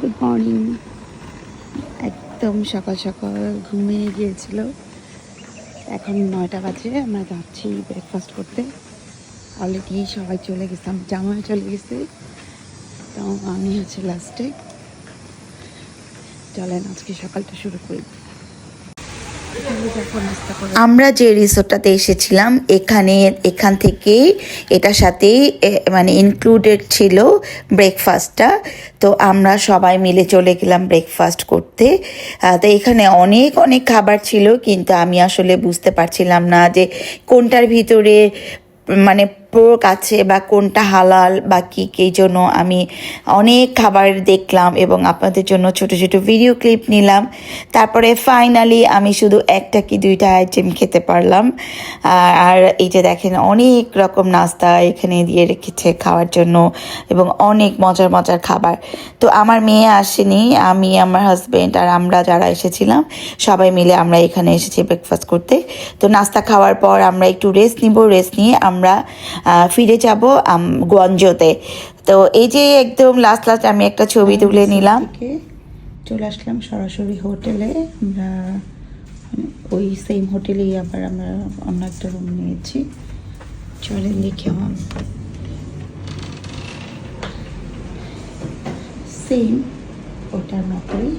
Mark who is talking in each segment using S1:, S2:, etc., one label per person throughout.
S1: Good morning. একদম সকাল সকাল ঘুমিয়ে গিয়েছিল। এখন 9টা বাজে, আমরা যাচ্ছি ব্রেকফাস্ট করতে। অলরেডি সবাই চলে গেছে, আমার জামাই চলে গেছে, তো আমি হচ্ছে লাস্টে। চলেন আজকে সকালটা শুরু করি।
S2: আমরা যে রিসোর্টটাতে এসেছিলাম এখান থেকে এটার সাথেই মানে ইনক্লুডেড ছিল ব্রেকফাস্টটা। তো আমরা সবাই মিলে চলে গেলাম ব্রেকফাস্ট করতে। তো এখানে অনেক অনেক খাবার ছিল, কিন্তু আমি আসলে বুঝতে পারছিলাম না যে কোনটার ভিতরে মানে পোর্ক আছে বা কোনটা হালাল বা কী কী জন্য আমি অনেক খাবার দেখলাম এবং আপনাদের জন্য ছোট ছোট ভিডিও ক্লিপ নিলাম। তারপরে ফাইনালি আমি শুধু একটা কি দুইটা আইটেম খেতে পারলাম। আর এই যে দেখেন অনেক রকম নাস্তা এখানে দিয়ে রেখেছে খাওয়ার জন্য এবং অনেক মজার মজার খাবার। তো আমার মেয়ে আসেনি, আমি আমার হাজব্যান্ড আর আমরা যারা এসেছিলাম সবাই মিলে আমরা এখানে এসেছি ব্রেকফাস্ট করতে। তো নাস্তা খাওয়ার পর আমরা একটু রেস্ট নিব, রেস্ট নিয়ে আমরা ফিরে যাব গঞ্জতে। তো এই যে একদম লাস্ট আমি একটা ছবি তুলে নিলাম।
S1: চলে আসলাম সরাসরি হোটেলে। আমরা ওই সেম হোটেলেই আবার আমরা অন্য একটা রুম নিয়েছি। চলেন দেখি, আমার সেম ওটার মতোই,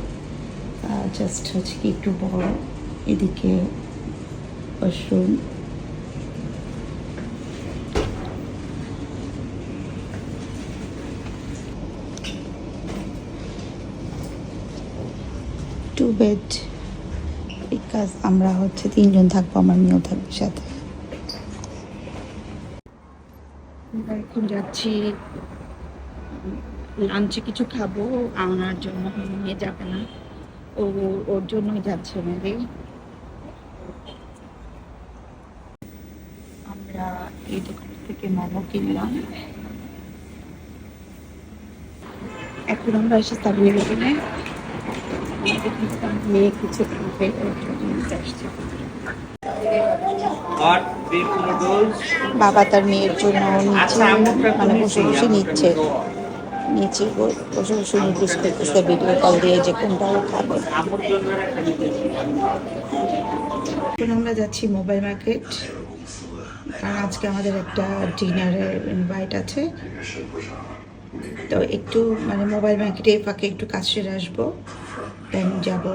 S1: জাস্ট হচ্ছে কি একটু বড়। এদিকে ওয়াশরুম, টু বেড, বিকজ আমরা হচ্ছে 3 জন থাকবো, আমার মেয়েও থাকবে সাথে। আমরা এখন যাচ্ছি লাঞ্চে কিছু খাবো, আনার জন্য নিয়ে যাবে না, ওর জন্যই যাচ্ছে মেবি। আমরা এই দোকান থেকে মোমো কিনলাম। এখন আমরা এসে সাবমিট কিনে মেয়ে কিছু খাবে, ওর জন্য আসছে। বাবা তার মেয়ের জন্য নিচে মানে বসে বসে নিচ্ছে, নিচে বসে বসে নির্দেশ করতেছে ভিডিও কল দিয়ে যে কোনটা খাবে। এখন আমরা যাচ্ছি মোবাইল মার্কেট, কারণ আজকে আমাদের একটা ডিনারের ইনভাইট আছে। তো একটু মানে মোবাইল মার্কেটে ফাঁকে একটু কাজ সেরে আসবো, দেন যাবো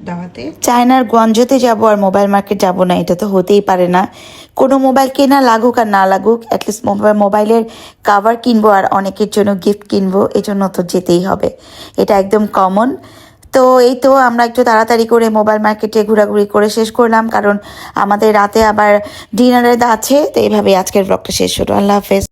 S1: দাওয়াতে।
S2: চায়নার গঞ্জতে যাব আর মোবাইল মার্কেট যাব না, এটা তো হতেই পারে না। কোনো মোবাইল কেনা লাগুক আর না লাগুক, অ্যাটলিস্ট মোবাইলের কাভার কিনবো আর অনেকের জন্য গিফট কিনবো, এজন্য তো যেতেই হবে, এটা একদম কমন। তো এই তো আমরা একটু তাড়াতাড়ি করে মোবাইল মার্কেটে ঘোরাঘুরি করে শেষ করলাম, কারণ আমাদের রাতে আবার ডিনারের আছে। তো এইভাবে আজকের ব্লগটা শেষ হলো। আল্লাহ হাফেজ।